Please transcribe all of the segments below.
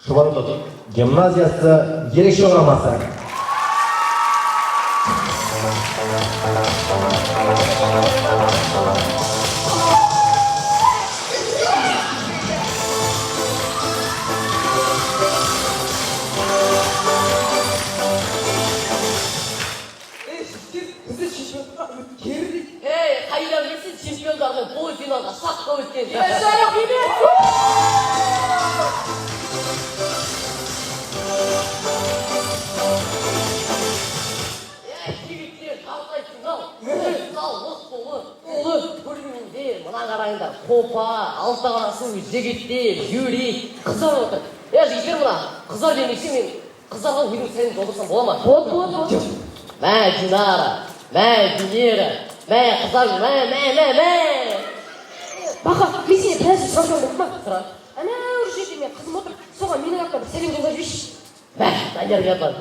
Шұбарлық гимназиясы ерекше құрамасы. Қайдан білсін чемпиондардың полуфиналға саққа өткен. Жігіттер қалтайтын көрмейінде мына қарайындар қопа, алты қарасы жігіттер, юрий, қыздар отыр. Жігіттер мына қыздар демекші мен қыздарға өзім сәлем жолдырсам бола ма? Болады. Мә Динара, мә Венера, мә қыздар, мә. Бақа, мен сені біраз сұрасам болды ма? Сұра. Ана бір жерде мен қызым отыр, соған менің аттан бір сәлем жолдап жіберші. Мә, Данияр ұятан.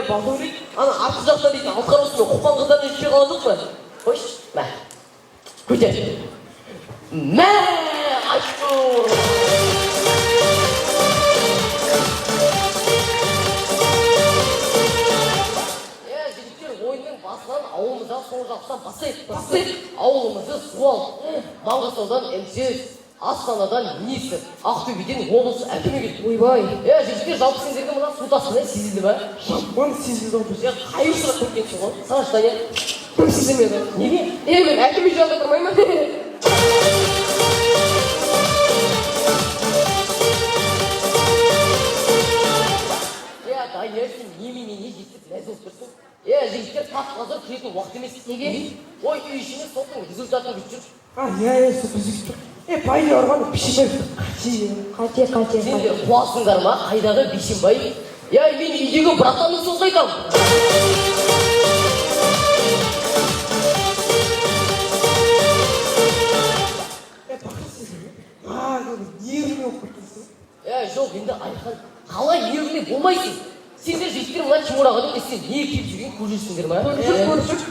Балдурик, ана арты жақта дейтін алқар осымен қоқан қыздарына жетпей қаладық па? Қойшы, мә, көтер. Мә, ашу! Жігіттер ойынның басынан ауылымызда сол жақтан басайық. Ауылымызды Суал, Маңғыстаудан МЧС, Астанадан министр, Ақтөбеден облыс әкімі келді. Ойбай. Жігіттер жалпы сендерге мына су тасқыны сезілді ба? Оны сезілді ғой. Қай ұшырақ көргенсің ғой? Сағаш Данияр? Кім сезілмеді? Неге? Мен әкімі жанында тұрмаймын. Данияр, сен немене жетіп мәз болып тұрсың? Жігіттер тап қазір күретін уақыт емес. Неге? Ой, үй ішіне соттың результатын күтіп жүр. Сол бізді байы ұрған Бейсенбай. Қате. Сендер қуасыңдар ма? Қайдағы Бейсенбай? Мен үйдегі братанның сөзін айтамын. Жоқ, енді Айхан, қалай егіле болмайсың? Сендер жігіттер мына Тимур ағаның сен не киіп жүрген көрсеңдер ма?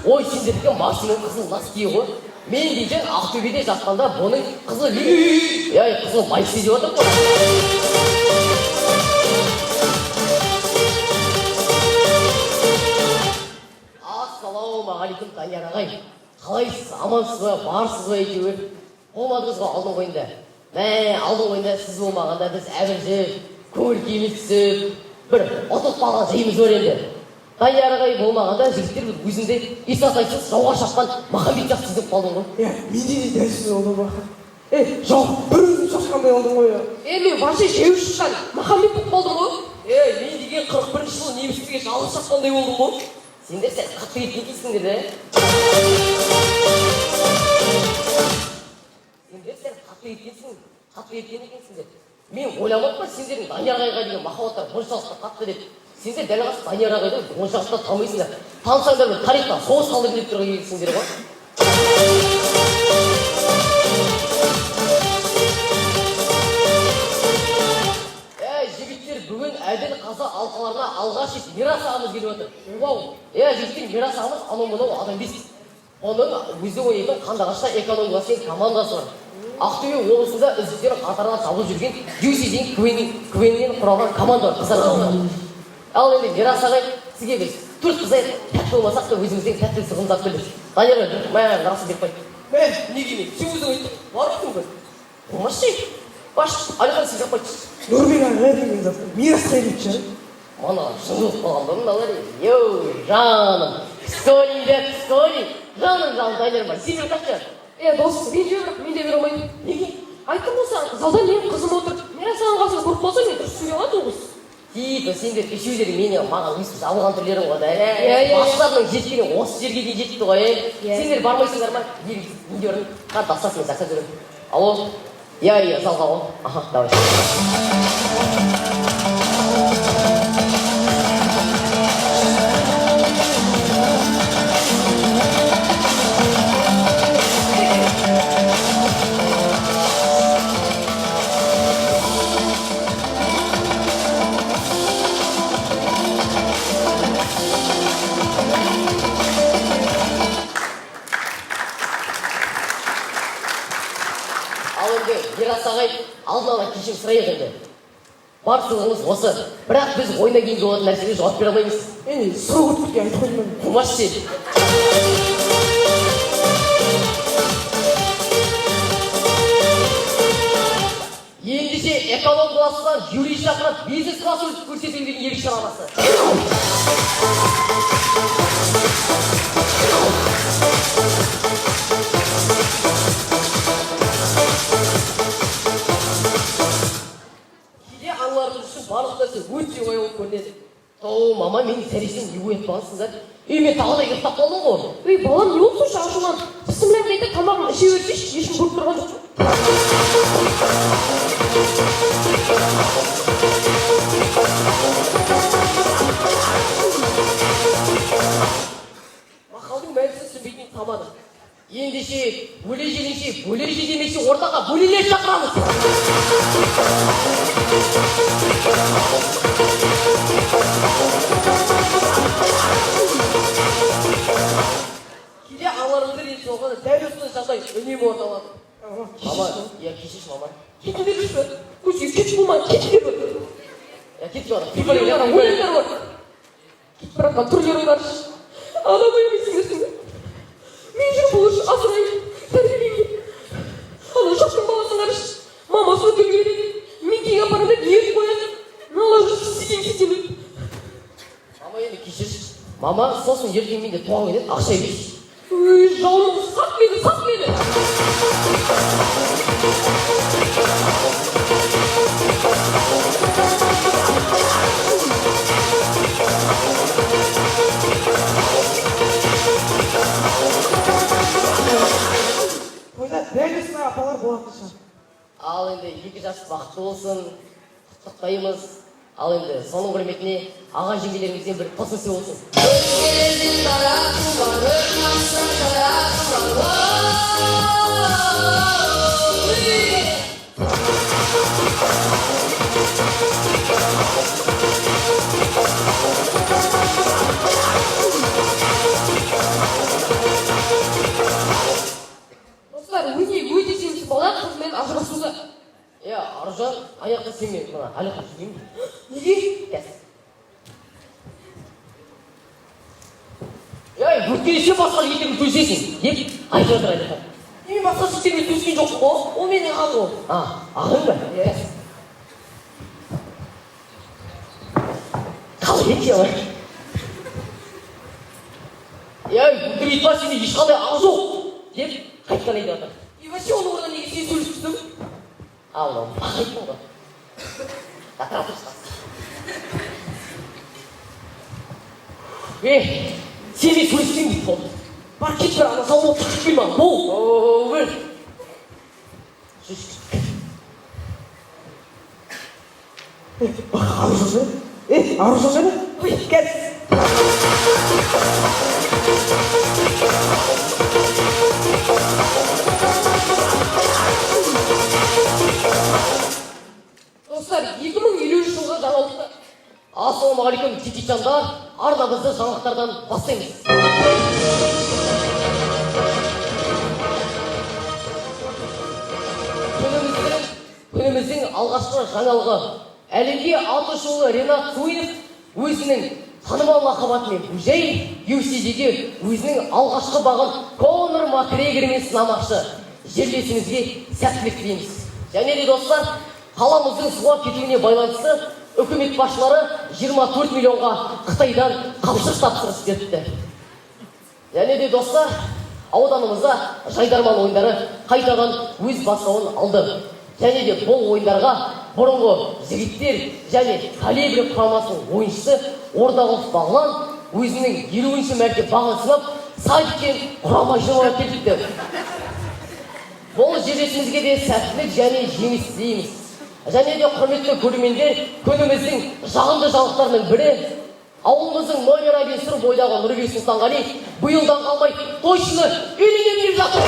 Ой, сендерге машина қызыл носки ғой. Мен дейден Ақтөбеде жатқанда бұның қызыл қызыл майсы деп отыр ғой. Ассалаумағалейкум, Данияр ағай. Қалайсыз, амансыз ба, барсыз ба әйтеуір? Болмадыңыз ба алдың ойында? Алдың ойында сіз болмағанда біз әбіржіп, көңіл күйіміз түсіп, бір ұтып қалған жайымыз бар енді. Данияр ағай болмағанда жігіттер өзіңде исатайсыз жауға шапқан Махамбет жақсы деп қалдың ғой. Менде де дәл сөз олды бақы. Жау бір өзім шашқандай олдың ғой. Мен вообще жеу шыққан Махамбет болып қалдым ғой. Мен деген 41-ші жылы немістерге жалғыз шапқандай болдым ғой. Сендер сәл қатты кеткен екенсіңдер, Сендер сәл қатты кеткен екенсіңдер. Мен ойламадым ба сендердің Данияр ағайға деген махаббаттар оншалықты қатты деп. Сендер дәл қазір Данияр ағайды оншалықты танымайсыңдар. Танысаңдар бір тарихтан соғыс қалдырып деп тұрған екенсіңдер ғой. Жігіттер, бүгін Әділ Қаза алқаларына алғаш рет Мирас ағамыз келіп отыр. Жігіттер, Мирас ағамыз анау-мынау адам емес. Оның өзі ойнайтын Қандыағашта экономикасы деген командасы бар. Ақтөбе облысында үздіктер қатарынан табылып жүрген UC деген квеннен құралған команда бар, қыздар қауымы. Ал енді Мирас ағай, сізге біз төрт қызай тәтті болмасақ та өзімізден тәттілік сығымдап білдік. Данияр расы деп қой. Неге мен? Сен өзің айттың, барыпсың ғой. Болмашы жей. Баш, Алихан сіз жап қойшы. Нұрбек ағай деген зат, Мирас қайретші. Мана жыңғылып қалған бұрындалар жаным, пистолей. Жаным, Данияр бар, сен өтақшы. Дос, мен де бере алмаймын. Неге? Айттым болса, залда менің қызым отыр. Мирас ағаның қасында көріп қалса, мен дұрыс сөйлей алады ол қыз. Сендер кешеудері маған өстіп жабылған түрлерің ғой да. Басшыларының жеткені осы жерге дейін жетті ғой. Сендер бармайсыңдар ма? Неге ұрын? Дастасын мен сақса жүрем. Алло? Залға ғой. Давай. Мирас ағай, алдын ала кешірім сұрайық енді. бар сыйлығымыз осы. Бірақ біз ойыннан кейінгі болатын нәрсеге жауап бере алмаймыз. сұрау өтпеге айтып қойдым. Қумаш сен. Ендеше эконом классынан Юрий шақырып, бизнес класс көрсетуге деген ерекше шарасы. Кейде аналарымыз үшін барлық нәрсе өте оңай болып көрінеді. Мама, менің сәресен не оятып алсыңдар? Мен тағы да ұйықтап қалдым ғой. Балам, не болды сонша ашулан? Бісміллә айтып тамағын іше берсейші, ешкім көріп тұрған жоқ. Мақалдың мәнісін түсінбейтін тамады. Ендеше, бөле-желенше, бөле-же демесе ортаға бөлелер шақырамыз. Кейде аналарымызды ренжітіп алғанда дәл осындай жағдай үнемі орталады. Мама, кешірші мама. Кете берші. Көзге кетіп болмай, кете берші. Кетіп бара. Өлеңдер бар. Кетіп баратқан түрлерің бар. Ана қоймайсың. Мен жүріп бұл үшін асырайын, тәрбиелеймін. Ана жақтың баласын қарыш. Мамасына төлгейді. Мен кейін апарында ниет қояды. Ала жүрсі сетен. Мама, енді кешірші. Мама, сосын ертең менде туған келеді, ақша емес. Жауым, сақ мені. Тойда дәл осындай апалар болатын шығар. Ал енді екі жас бақытты болсын, құттықтаймыз. Ал енді соның құрметіне аға жеңгелерімізден бір қосынсы болсын. Өзгелердің тарапы бар, өлмастың тарапы бар. Достар, өте сенімсіз бала қызымен ажырасуда. Аружан, аяқта сенмен, мына әліққа жүргеймін. Неге? Кәс. Өткенше басқа жігіттермен төсесің. Деп, айтып отыр әліққа. Мен басқа жігіттермен төскен жоқ қой. Ол менің ағам ғой. Ағың ба? Кәс. Қалай ет жауар? Өтір етпа сенде ешқандай ақ жоқ. Деп, қайтқан айтып отыр. Вообще оның орнына неге сен сөйлесіп Алло, айттым ғой. Атырап тұрсың. Сені сөйлесең дейді болды. бар кет бір ана сау болып шықып келма. Бол. Өл. Аружан жаны? Кәт. Достар, 2050 жылғы жаңалықты. Ассалаумағалейкум, тетичандар. Арнамызды жаңалықтардан бастаймыз. Күніміздің алғашқы жаңалығы. Әлемге аты шулы Ренат Суинов өзінің танымал лақабатымен Бужей UFC'дегі өзінің алғашқы бағын Конор Макгрегормен сынамақшы. Жерлесімізге сәттілік тілейміз. Және де достар, қаламыздың суға кетуіне байланысты үкімет басшылары 24 миллионға Қытайдан қапшық тапсырыс беріпті. Және де достар, ауданымызда жайдарман ойындары қайтадан өз бастауын алды. Және де бұл ойындарға бұрынғы жігіттер және калибр құрамасының ойыншысы Ордағұлов Бағлан өзінің 50-ші мәрте бағын сынап садиктен құрама жинауға келіпті. Бұл жерлесімізге де сәттілік және жеңіс тілейміз. Және де құрметті көрермендер, күніміздің жағымды жаңалықтарының бірі ауылымыздың номер 1 сыр бойдағы Нұрбек Сұлтанғали биылдан қалмай точно үйленем деп жатыр.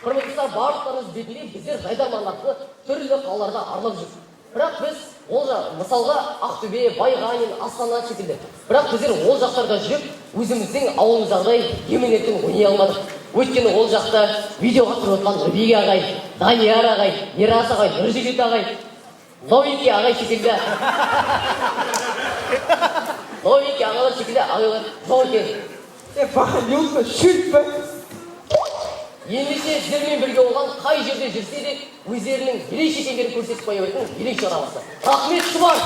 Құрметті достар, барлықтарыңыз бетінде біздер жайдарман арқылы түрлі қалаларда аралап жүрміз. Бірақ біз мысалға Ақтөбе, Байғанин, Астана секілді. Бірақ біздер ол жақтарда жүріп, өзіміздің ауылымыздағыдай емін-еркін ойнай алмадық. Өйткені ол жақта видеоға түсіріп отқан Нұрбеке ағай, Данияр ағай, Мирас ағай, Нұржігіт ағай, Новенький ағай секілді. Новенький ағайлар секілді ағайлар жоқ екен. Вахалюка, шүлпі. Ендеше сіздермен бірге болған қай жерде жүрсе де өздерінің ерекше екендерін көрсетіп қоя беретін ерекше шығармасы. Рахмет, Шұбар!